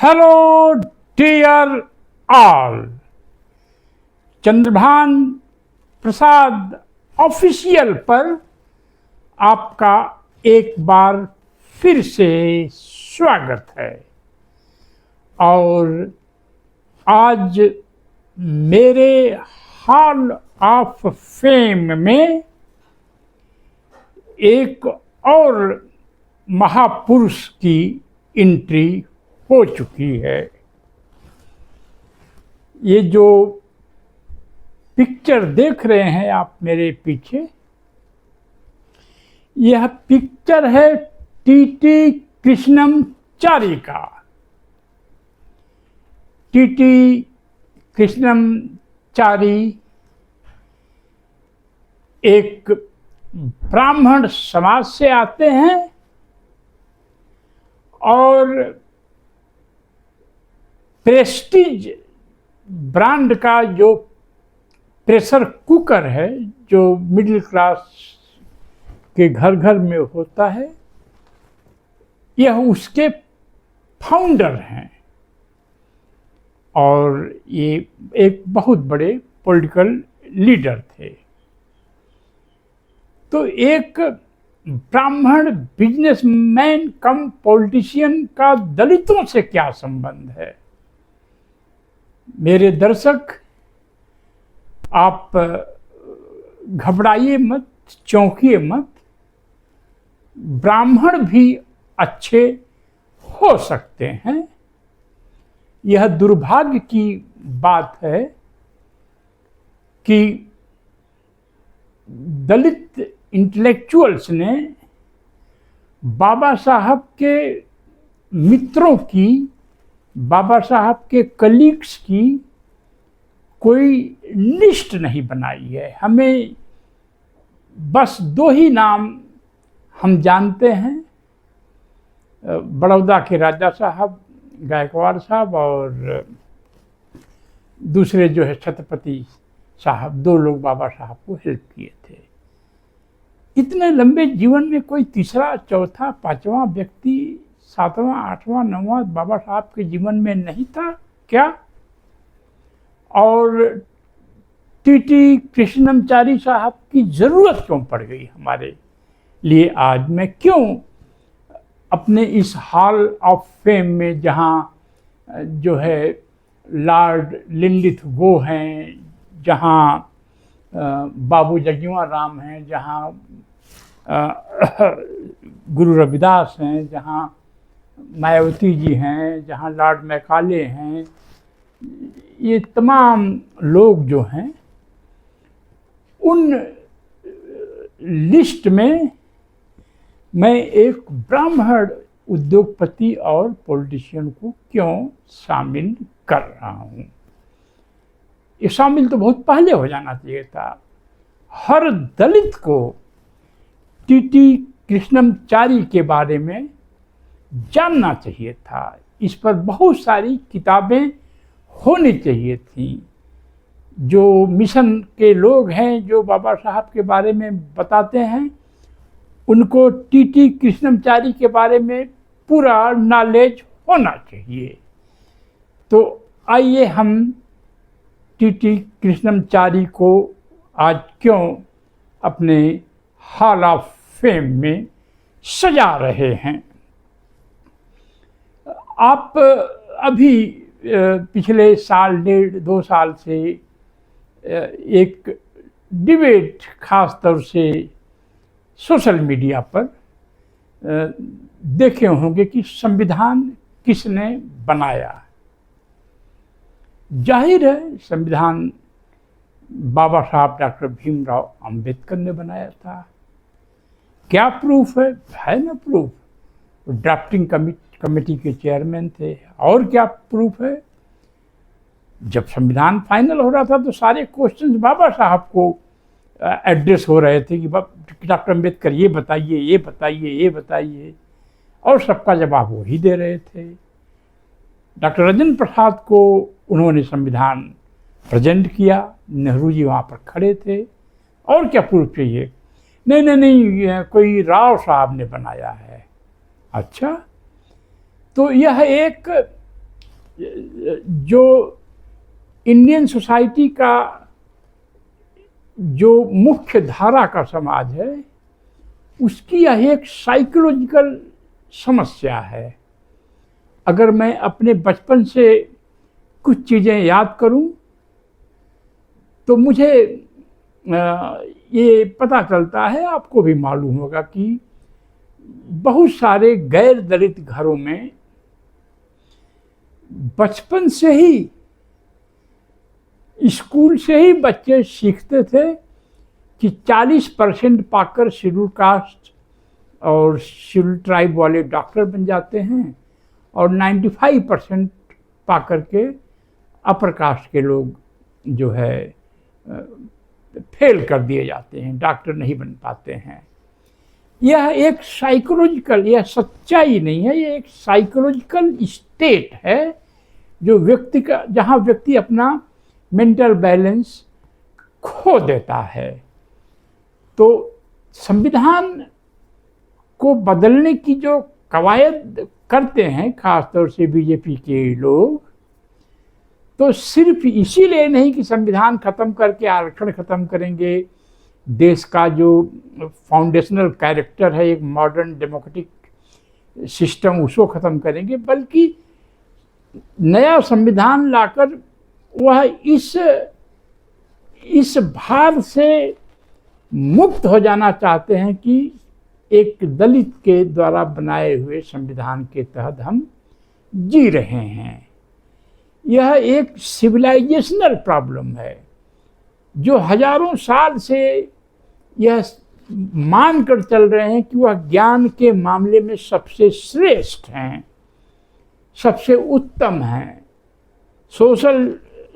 Hello dear all, Chandrabhan प्रसाद official पर आपका एक बार फिर से स्वागत है। और आज मेरे हॉल ऑफ फेम में एक और महापुरुष की एंट्री हो चुकी है। ये जो पिक्चर देख रहे हैं आप मेरे पीछे, यह पिक्चर है टीटी कृष्णमचारी का। टीटी कृष्णमचारी एक ब्राह्मण समाज से आते हैं और प्रेस्टीज ब्रांड का जो प्रेशर कुकर है, जो मिडिल क्लास के घर घर में होता है, यह उसके फाउंडर हैं। और ये एक बहुत बड़े पॉलिटिकल लीडर थे। तो एक ब्राह्मण बिजनेसमैन कम पॉलिटिशियन का दलितों से क्या संबंध है? मेरे दर्शक, आप घबराइए मत, चौंकिए मत। ब्राह्मण भी अच्छे हो सकते हैं। यह दुर्भाग्य की बात है कि दलित इंटेलेक्चुअल्स ने बाबा साहब के मित्रों की, बाबा साहब के कलीग्स की कोई लिस्ट नहीं बनाई है। हमें बस दो ही नाम हम जानते हैं, बड़ौदा के राजा साहब गायकवाड़ साहब और दूसरे जो है छत्रपति साहब। दो लोग बाबा साहब को हेल्प किए थे। इतने लंबे जीवन में कोई तीसरा, चौथा, पांचवा व्यक्ति, सातवां, आठवां, नौवां बाबा साहब के जीवन में नहीं था क्या? और टीटी कृष्णमचारी साहब की जरूरत क्यों पड़ गई हमारे लिए? आज मैं क्यों अपने इस हॉल ऑफ फेम में, जहाँ जो है लॉर्ड लिनलिथ गो हैं, जहाँ बाबू जगजीवन राम हैं, जहाँ गुरु रविदास हैं, जहाँ मायावती जी हैं, जहाँ लॉर्ड मैकाले हैं, ये तमाम लोग जो हैं, उन लिस्ट में मैं एक ब्राह्मण उद्योगपति और पॉलिटिशियन को क्यों शामिल कर रहा हूँ? ये शामिल तो बहुत पहले हो जाना चाहिए था। हर दलित को टीटी कृष्णमचारी के बारे में जानना चाहिए था। इस पर बहुत सारी किताबें होनी चाहिए थी। जो मिशन के लोग हैं, जो बाबा साहब के बारे में बताते हैं, उनको टीटी कृष्णमचारी के बारे में पूरा नॉलेज होना चाहिए। तो आइए हम टीटी कृष्णमचारी को आज क्यों अपने हॉल ऑफ फेम में सजा रहे हैं। आप अभी पिछले साल, 1.5-2 साल से एक डिबेट खास तौर से सोशल मीडिया पर देखे होंगे कि संविधान किसने बनाया। जाहिर है संविधान बाबा साहब डॉक्टर भीमराव अंबेडकर ने बनाया था। क्या प्रूफ है ना प्रूफ? ड्राफ्टिंग कमेटी के चेयरमैन थे। और क्या प्रूफ है? जब संविधान फाइनल हो रहा था तो सारे क्वेश्चंस बाबा साहब को एड्रेस हो रहे थे कि डॉक्टर अंबेडकर ये बताइए, ये बताइए, ये बताइए, और सबका जवाब वही दे रहे थे। डॉक्टर राजेंद्र प्रसाद को उन्होंने संविधान प्रेजेंट किया, नेहरू जी वहाँ पर खड़े थे। और क्या प्रूफ चाहिए? नहीं नहीं नहीं, कोई राव साहब ने बनाया है। अच्छा, तो यह एक जो इंडियन सोसाइटी का जो मुख्य धारा का समाज है, उसकी यह एक साइकोलॉजिकल समस्या है। अगर मैं अपने बचपन से कुछ चीज़ें याद करूं तो मुझे ये पता चलता है, आपको भी मालूम होगा कि बहुत सारे गैर दलित घरों में बचपन से ही, स्कूल से ही बच्चे सीखते थे कि 40% पाकर शेड्यूल कास्ट और शेड्यूल ट्राइब वाले डॉक्टर बन जाते हैं और 95% पाकर के अपर कास्ट के लोग जो है फेल कर दिए जाते हैं, डॉक्टर नहीं बन पाते हैं। यह एक साइकोलॉजिकल, यह सच्चाई नहीं है, यह एक साइकोलॉजिकल स्टेट है जो व्यक्ति का, जहाँ व्यक्ति अपना मेंटल बैलेंस खो देता है। तो संविधान को बदलने की जो कवायद करते हैं खासतौर से बीजेपी के लोग, तो सिर्फ इसीलिए नहीं कि संविधान खत्म करके आरक्षण खत्म करेंगे, देश का जो फाउंडेशनल कैरेक्टर है एक मॉडर्न डेमोक्रेटिक सिस्टम, उसको खत्म करेंगे, बल्कि नया संविधान लाकर वह इस भार से मुक्त हो जाना चाहते हैं कि एक दलित के द्वारा बनाए हुए संविधान के तहत हम जी रहे हैं। यह एक सिविलाइजेशनल प्रॉब्लम है जो हजारों साल से यह मान कर चल रहे हैं कि वह ज्ञान के मामले में सबसे श्रेष्ठ हैं, सबसे उत्तम हैं,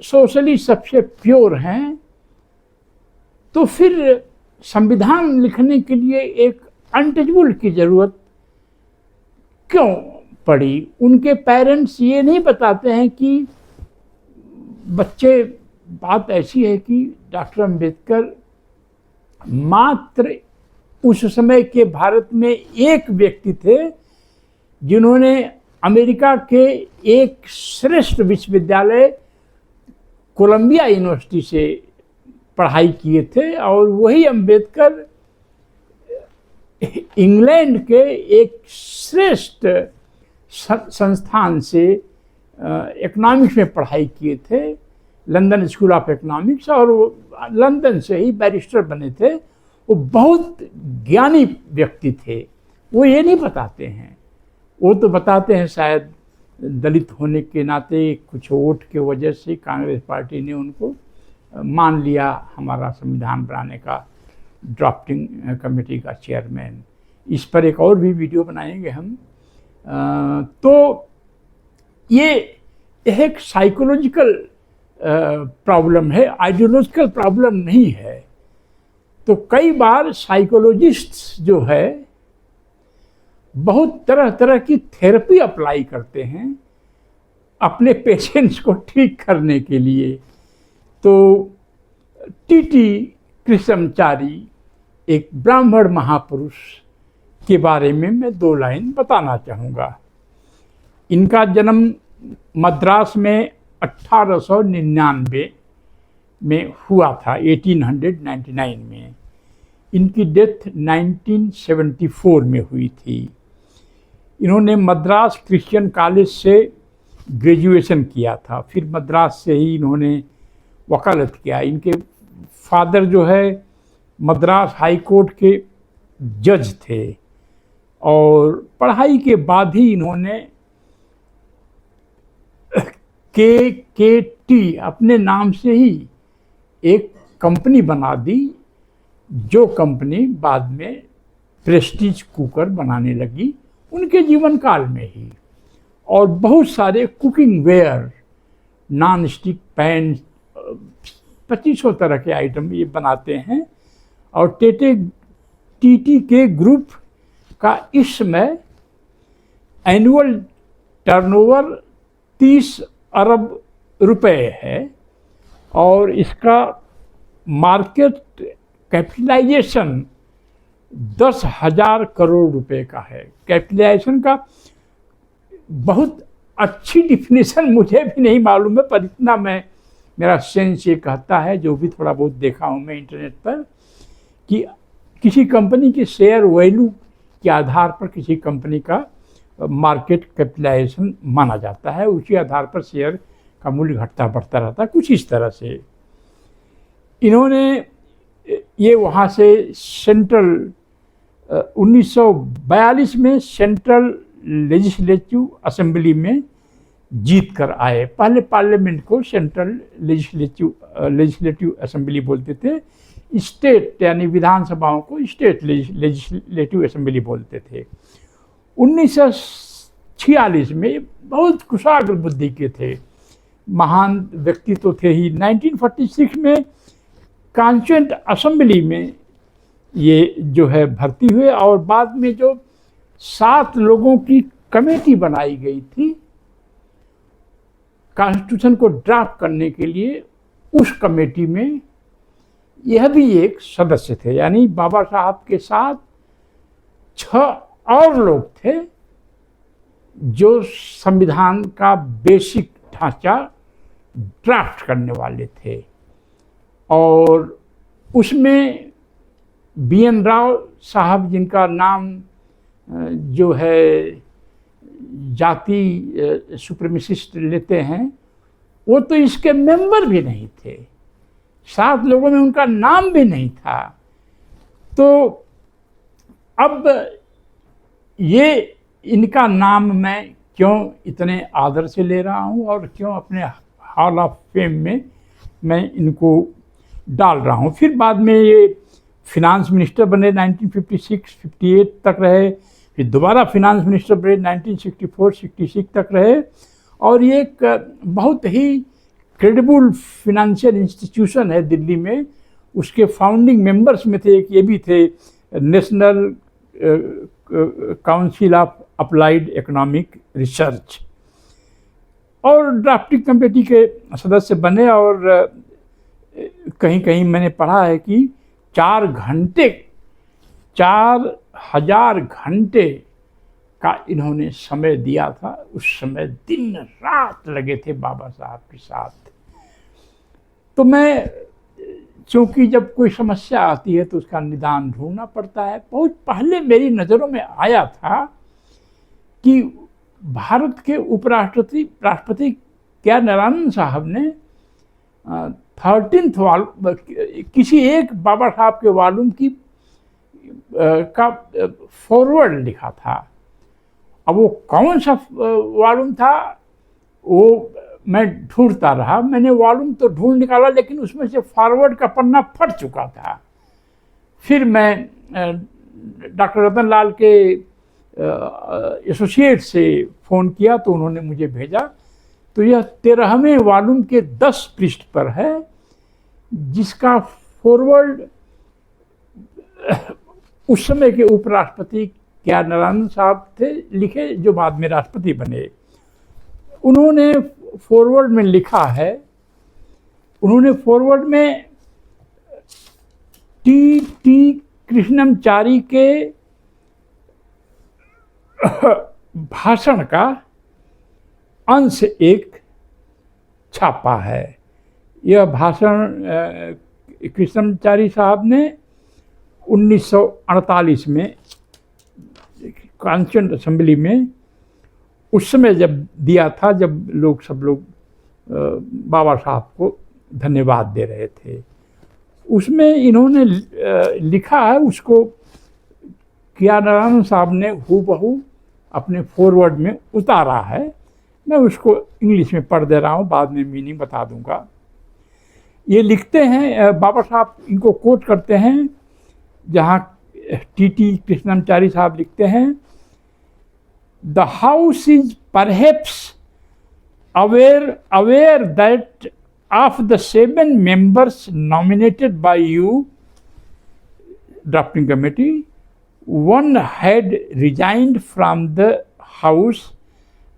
सोशली सबसे प्योर हैं। तो फिर संविधान लिखने के लिए एक अनटचेबल की जरूरत क्यों पड़ी? उनके पेरेंट्स ये नहीं बताते हैं कि बच्चे, बात ऐसी है कि डॉक्टर अंबेडकर मात्र उस समय के भारत में एक व्यक्ति थे जिन्होंने अमेरिका के एक श्रेष्ठ विश्वविद्यालय कोलंबिया यूनिवर्सिटी से पढ़ाई किए थे, और वही अंबेडकर इंग्लैंड के एक श्रेष्ठ संस्थान से इकोनॉमिक्स में पढ़ाई किए थे, लंदन स्कूल ऑफ इकोनॉमिक्स, और वो लंदन से ही बैरिस्टर बने थे। वो बहुत ज्ञानी व्यक्ति थे। वो ये नहीं बताते हैं, वो तो बताते हैं शायद दलित होने के नाते कुछ वोट के वजह से कांग्रेस पार्टी ने उनको मान लिया हमारा संविधान बनाने का ड्राफ्टिंग कमेटी का चेयरमैन। इस पर एक और भी वीडियो बनाएंगे हम। तो ये एक साइकोलॉजिकल प्रॉब्लम है, आइडियोलॉजिकल प्रॉब्लम नहीं है। तो कई बार साइकोलॉजिस्ट्स जो है बहुत तरह तरह की थेरेपी अप्लाई करते हैं अपने पेशेंट्स को ठीक करने के लिए। तो टीटी कृष्णचारी एक ब्राह्मण महापुरुष के बारे में मैं 2 लाइन बताना चाहूँगा। इनका जन्म मद्रास में 1899 में हुआ था, 1899 में। इनकी डेथ 1974 में हुई थी। इन्होंने मद्रास क्रिश्चियन कॉलेज से ग्रेजुएशन किया था, फिर मद्रास से ही इन्होंने वकालत किया। इनके फादर जो है मद्रास हाई कोर्ट के जज थे, और पढ़ाई के बाद ही इन्होंने KKT अपने नाम से ही एक कंपनी बना दी, जो कंपनी बाद में प्रेस्टीज कुकर बनाने लगी उनके जीवन काल में ही। और बहुत सारे cooking ware, non stick pan, 2500 तरह के आइटम ये बनाते हैं। और टीटी के ग्रुप का इस समय एनुअल टर्नओवर 30 अरब रुपए है, और इसका मार्केट कैपिटलाइजेशन 10,000 करोड़ रुपए का है। कैपिटलाइजेशन का बहुत अच्छी डिफिनेशन मुझे भी नहीं मालूम है, पर इतना मेरा सेंस ये कहता है, जो भी थोड़ा बहुत देखा हूँ मैं इंटरनेट पर, कि किसी कंपनी के शेयर वैल्यू के आधार पर किसी कंपनी का मार्केट कैपिटलाइजेशन माना जाता है, उसी आधार पर शेयर का मूल्य घटता बढ़ता रहता है, कुछ इस तरह से। इन्होंने ये वहाँ से सेंट्रल 1942 में सेंट्रल लेजिस्लेटिव असेंबली में जीत कर आए। पहले पार्लियामेंट को सेंट्रल लेजिस्लेटिव असेंबली बोलते थे, स्टेट यानी विधानसभाओं को स्टेट लेजिस्लेटिव असेंबली बोलते थे। 1946 में बहुत कुशाग्र बुद्धि के थे, महान व्यक्ति तो थे ही। 1946 में कॉन्स्टिट्यूएंट असेंबली में ये जो है भर्ती हुए, और बाद में जो 7 लोगों की कमेटी बनाई गई थी कॉन्स्टिट्यूशन को ड्राफ्ट करने के लिए, उस कमेटी में यह भी एक सदस्य थे। यानी बाबा साहब के साथ 6 और लोग थे जो संविधान का बेसिक ढांचा ड्राफ्ट करने वाले थे। और उसमें BN राव साहब, जिनका नाम जो है जाति सुप्रीमेसिस्ट लेते हैं, वो तो इसके मेंबर भी नहीं थे, 7 लोगों में उनका नाम भी नहीं था। तो अब ये इनका नाम मैं क्यों इतने आदर से ले रहा हूँ और क्यों अपने हॉल ऑफ फेम में मैं इनको डाल रहा हूँ। फिर बाद में ये फिनांस मिनिस्टर बने, 1956-58 तक रहे, फिर दोबारा फिनांस मिनिस्टर बने, 1964-66 तक रहे। और ये एक बहुत ही क्रेडिबल फिनेंशियल इंस्टीट्यूशन है दिल्ली में। उसके फाउंडिंग मेंबर्स में थे, एक ये भी थे, national council of applied economic research, और ड्राफ्टिंग कमेटी के सदस्य बने। और कहीं कहीं मैंने पढ़ा है कि 4,000 घंटे का इन्होंने समय दिया था। उस समय दिन रात लगे थे बाबा साहब के साथ। तो मैं, क्योंकि जब कोई समस्या आती है तो उसका निदान ढूंढना पड़ता है। बहुत पहले मेरी नज़रों में आया था कि भारत के राष्ट्रपति के नारायण साहब ने 13th वॉल्यूम, किसी एक बाबा साहब के वॉल्यूम की का फॉरवर्ड लिखा था। अब वो कौन सा वॉल्यूम था वो मैं ढूंढता रहा। मैंने वॉल्यूम तो ढूंढ निकाला, लेकिन उसमें से फॉरवर्ड का पन्ना फट चुका था। फिर मैं डॉक्टर रतन लाल के एसोसिएट से फ़ोन किया तो उन्होंने मुझे भेजा। तो यह 13वें वॉल्यूम के 10 पृष्ठ पर है, जिसका फॉरवर्ड उस समय के उपराष्ट्रपति के नारायण साहब थे लिखे, जो बाद में राष्ट्रपति बने। उन्होंने फॉरवर्ड में लिखा है, उन्होंने फॉरवर्ड में टी कृष्णमचारी के भाषण का अंश एक छापा है। यह भाषण कृष्णमचारी साहब ने 1948 में कॉन्स्टिट्यूएंट असेंबली में उस समय जब दिया था, जब सब लोग बाबा साहब को धन्यवाद दे रहे थे। उसमें इन्होंने लिखा है, उसको किया नारायण साहब ने हूबहू अपने फॉरवर्ड में उतारा है। मैं उसको इंग्लिश में पढ़ दे रहा हूँ, बाद में मीनिंग बता दूंगा। ये लिखते हैं, बाबा साहब इनको कोट करते हैं, जहाँ टी कृष्णमचारी साहब लिखते हैं, the house is perhaps aware that of the 7 members nominated by you drafting committee, one had resigned from the house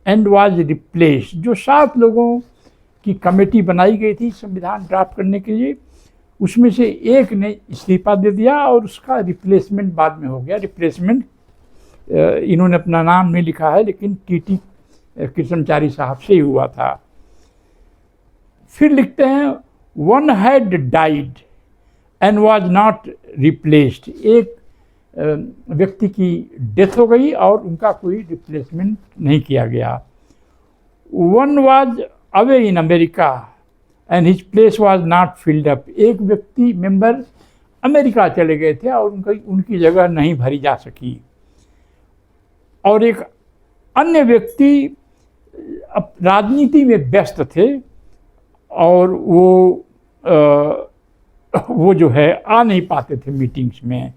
and was replaced। जो 7 लोगों की कमेटी बनाई गई थी संविधान ड्राफ्ट करने के लिए, उसमें से एक ने इस्तीफा दे दिया और उसका रिप्लेसमेंट बाद में हो गया। रिप्लेसमेंट इन्होंने अपना नाम नहीं लिखा है, लेकिन टी कृष्णचारी साहब से ही हुआ था। फिर लिखते हैं one had died and was not replaced. एक व्यक्ति की डेथ हो गई और उनका कोई रिप्लेसमेंट नहीं किया गया। One was away in America and his place was not filled up. एक व्यक्ति मेंबर अमेरिका चले गए थे और उनकी जगह नहीं भरी जा सकी। और एक अन्य व्यक्ति राजनीति में व्यस्त थे और वो जो है आ नहीं पाते थे मीटिंग्स में।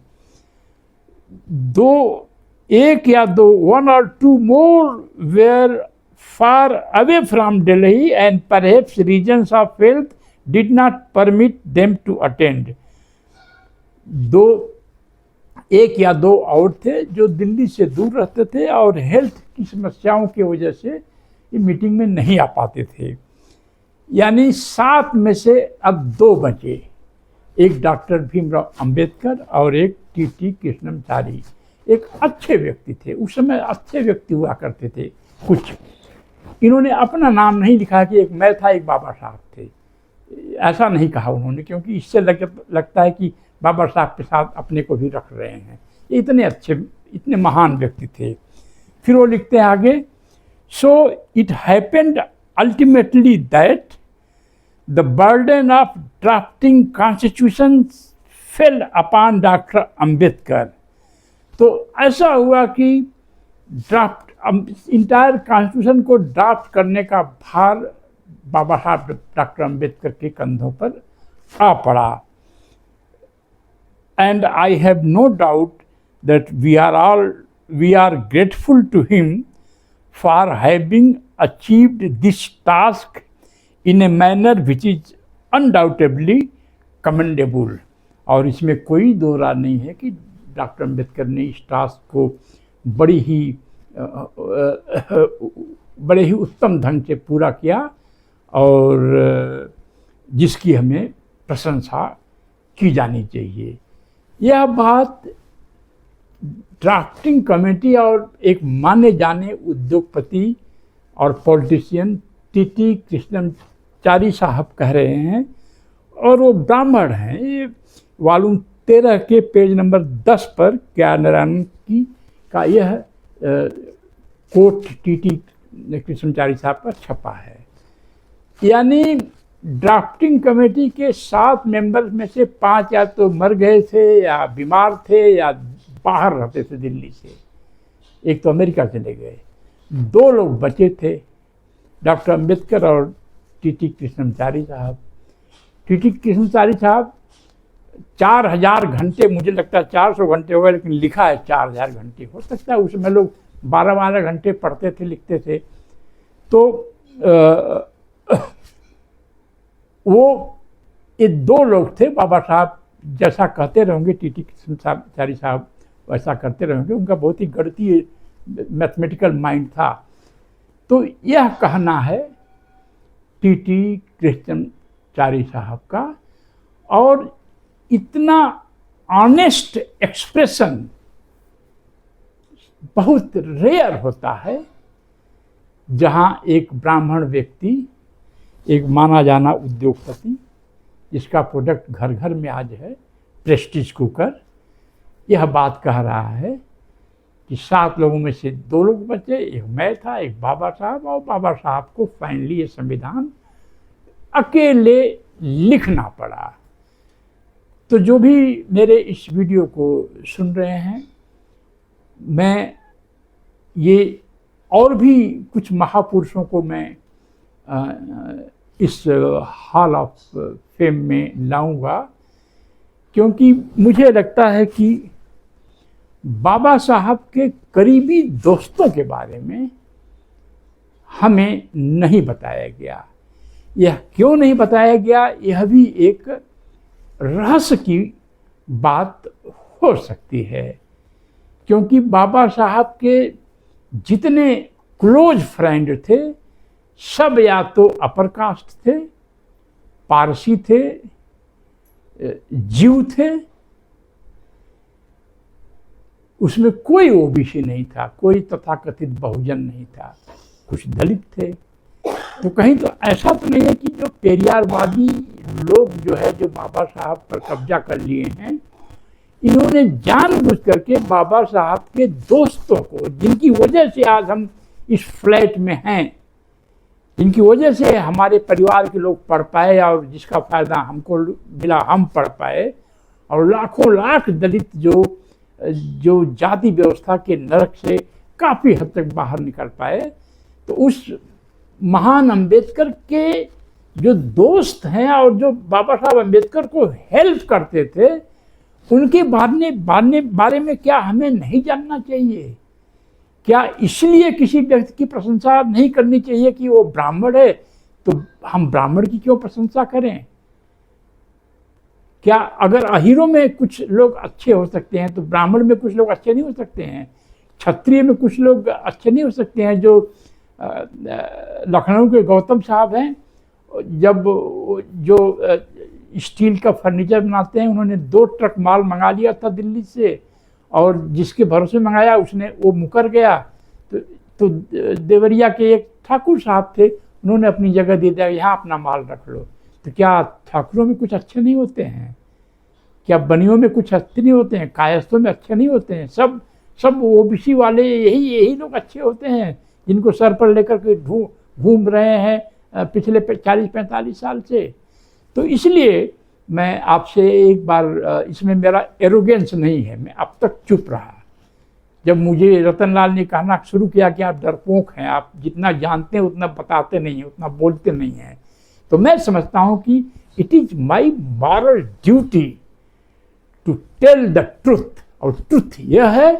एक या दो वन और two more were far away from Delhi and perhaps reasons of health did not permit them to attend. एक या दो और थे जो दिल्ली से दूर रहते थे और हेल्थ की समस्याओं की वजह से ये मीटिंग में नहीं आ पाते थे। यानी 7 में से अब 2 बचे, एक डॉक्टर भीमराव अंबेडकर और एक टी कृष्णचारी। एक अच्छे व्यक्ति थे, उस समय अच्छे व्यक्ति हुआ करते थे कुछ। इन्होंने अपना नाम नहीं लिखा कि एक मैं था, एक बाबा साहब थे, ऐसा नहीं कहा उन्होंने, क्योंकि इससे लगता है कि बाबा साहब के साथ अपने को भी रख रहे हैं। ये इतने अच्छे, इतने महान व्यक्ति थे। फिर वो लिखते हैं आगे, so it happened ultimately that the burden of drafting constitution fail upon doctor Ambedkar. तो ऐसा हुआ कि इंटायर कॉन्स्टिट्यूशन को ड्राफ्ट करने का भार बाबा साहब डॉक्टर अंबेडकर के कंधों पर आ पड़ा। And I have no doubt that we are grateful to him for having achieved this task in a manner which is undoubtedly commendable। और इसमें कोई दो राय नहीं है कि डॉक्टर अंबेडकर ने इस टास्क को बड़े ही उत्तम ढंग से पूरा किया और जिसकी हमें प्रशंसा की जानी चाहिए। यह बात ड्राफ्टिंग कमेटी और एक माने जाने उद्योगपति और पॉलिटिशियन टी कृष्णचारी साहब कह रहे हैं और वो ब्राह्मण हैं। ये वॉल्यूम 13 के पेज नंबर 10 पर ज्ञानानंद की का यह कोट टी कृष्णचारी साहब पर छपा है। यानी ड्राफ्टिंग कमेटी के 7 मेंबर्स में से 5 या तो मर गए थे या बीमार थे या बाहर रहते थे दिल्ली से, एक तो अमेरिका चले गए। 2 लोग बचे थे, डॉक्टर अंबेडकर और टी कृष्णचारी साहब। टी कृष्णचारी साहब 4000 घंटे, मुझे लगता है 400 घंटे हो गए, लेकिन लिखा है 4000 घंटे। हो सकता है उसमें लोग 12-12 घंटे पढ़ते थे, लिखते थे। तो वो ये 2 लोग थे। बाबा साहब जैसा कहते रहेंगे, टी कृष्णचारी साहब वैसा करते रहेंगे। उनका बहुत ही गणितीय मैथमेटिकल माइंड था। तो यह कहना है टी कृष्णचारी साहब का। और इतना ऑनेस्ट एक्सप्रेशन बहुत रेयर होता है, जहाँ एक ब्राह्मण व्यक्ति, एक माना जाना उद्योगपति, जिसका प्रोडक्ट घर घर में आज है, प्रेस्टीज कुकर, यह बात कह रहा है कि 7 लोगों में से 2 लोग बचे, एक मैं था, एक बाबा साहब। और बाबा साहब को फाइनली ये संविधान अकेले लिखना पड़ा। तो जो भी मेरे इस वीडियो को सुन रहे हैं, मैं ये और भी कुछ महापुरुषों को मैं इस हॉल ऑफ फेम में लाऊंगा, क्योंकि मुझे लगता है कि बाबा साहब के करीबी दोस्तों के बारे में हमें नहीं बताया गया। यह क्यों नहीं बताया गया, यह भी एक रहस्य की बात हो सकती है, क्योंकि बाबा साहब के जितने क्लोज फ्रेंड थे, सब या तो अपर कास्ट थे, पारसी थे, जीव थे। उसमें कोई ओबीसी नहीं था, कोई तथाकथित बहुजन नहीं था, कुछ दलित थे। तो कहीं तो ऐसा तो नहीं है कि जो पेरियारवादी लोग जो है, जो बाबा साहब पर कब्जा कर लिए हैं, इन्होंने जानबूझ करके बाबा साहब के दोस्तों को, जिनकी वजह से आज हम इस फ्लैट में हैं, जिनकी वजह से हमारे परिवार के लोग पढ़ पाए और जिसका फ़ायदा हमको मिला, हम पढ़ पाए, और लाखों लाख दलित जो जाति व्यवस्था के नरक से काफ़ी हद तक बाहर निकल पाए, तो उस महान अंबेडकर के जो दोस्त हैं और जो बाबा साहब अंबेडकर को हेल्प करते थे, उनके बारे में क्या हमें नहीं जानना चाहिए? क्या इसलिए किसी व्यक्ति की प्रशंसा नहीं करनी चाहिए कि वो ब्राह्मण है तो हम ब्राह्मण की क्यों प्रशंसा करें? क्या अगर अहीरों में कुछ लोग अच्छे हो सकते हैं तो ब्राह्मण में कुछ लोग अच्छे नहीं हो सकते हैं? क्षत्रिय में कुछ लोग अच्छे नहीं हो सकते हैं? जो लखनऊ के गौतम साहब हैं, जब जो स्टील का फर्नीचर बनाते हैं, उन्होंने 2 ट्रक माल मंगा लिया था दिल्ली से, और जिसके भरोसे मंगाया वो मुकर गया। तो देवरिया के एक ठाकुर साहब थे, उन्होंने अपनी जगह दे दिया, यहाँ अपना माल रख लो। तो क्या ठाकुरों में कुछ अच्छे नहीं होते हैं? क्या बनियों में कुछ अच्छे नहीं होते हैं? कायस्थों में अच्छे नहीं होते हैं? सब ओबीसी वाले यही लोग अच्छे होते हैं, जिनको सर पर लेकर के घूम रहे हैं पिछले 40-45 साल से। तो इसलिए मैं आपसे एक बार, इसमें मेरा एरोगेंस नहीं है, मैं अब तक चुप रहा। जब मुझे रतनलाल ने कहना शुरू किया कि आप डरपोक हैं, आप जितना जानते हैं उतना बताते नहीं हैं, उतना बोलते नहीं हैं, तो मैं समझता हूँ कि it is my moral duty to tell the truth. और ट्रुथ यह है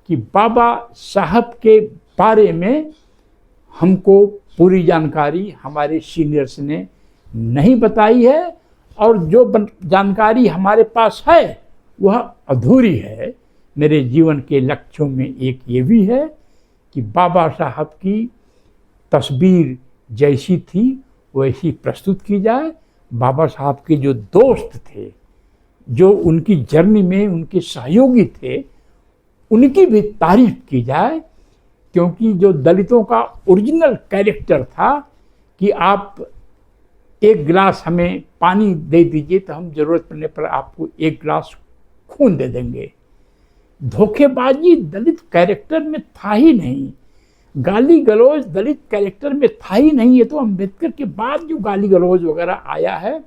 कि बाबा साहब के बारे में हमको पूरी जानकारी हमारे सीनियर्स ने नहीं बताई है, और जो जानकारी हमारे पास है वह अधूरी है। मेरे जीवन के लक्ष्यों में एक ये भी है कि बाबा साहब की तस्वीर जैसी थी वैसी प्रस्तुत की जाए। बाबा साहब के जो दोस्त थे, जो उनकी जर्नी में उनके सहयोगी थे, उनकी भी तारीफ की जाए, क्योंकि जो दलितों का ओरिजिनल कैरेक्टर था कि आप एक गिलास हमें पानी दे दीजिए तो हम ज़रूरत पड़ने पर आपको एक गिलास खून दे देंगे, धोखेबाजी दलित कैरेक्टर में था ही नहीं, गाली गलौज दलित कैरेक्टर में था ही नहीं। ये तो अम्बेडकर के बाद जो गाली गलौज वगैरह आया है,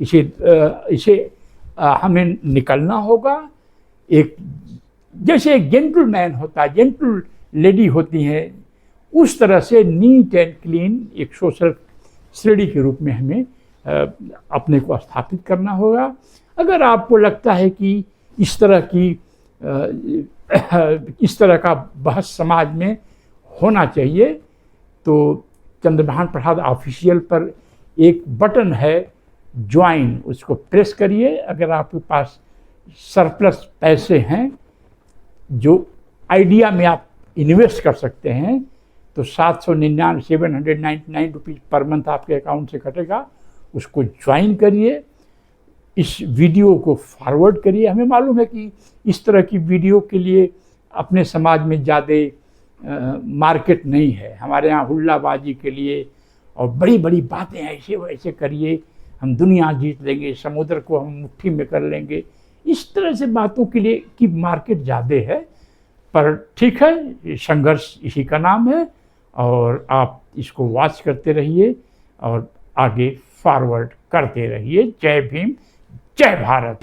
इसे हमें निकलना होगा। एक जैसे एक जेंटलमैन होता है, जेंटल लेडी होती हैं, उस तरह से नीट एंड क्लीन एक सोशल श्रेणी के रूप में हमें अपने को स्थापित करना होगा। अगर आपको लगता है कि इस तरह का बहस समाज में होना चाहिए, तो चंद्रभान प्रसाद ऑफिशियल पर एक बटन है ज्वाइन, उसको प्रेस करिए। अगर आपके पास सरप्लस पैसे हैं जो आइडिया में आप इन्वेस्ट कर सकते हैं, तो 799 रुपीज़ पर मंथ आपके अकाउंट से कटेगा, उसको ज्वाइन करिए। इस वीडियो को फॉरवर्ड करिए। हमें मालूम है कि इस तरह की वीडियो के लिए अपने समाज में ज़्यादा मार्केट नहीं है। हमारे यहाँ हुल्लाबाजी के लिए और बड़ी बड़ी बातें ऐसे वैसे करिए, हम दुनिया जीत लेंगे, समुद्र को हम मुट्ठी में कर लेंगे, इस तरह से बातों के लिए की मार्केट ज़्यादा है। पर ठीक है, संघर्ष इसी का नाम है, और आप इसको वॉच करते रहिए और आगे फॉरवर्ड करते रहिए। जय भीम, जय भारत।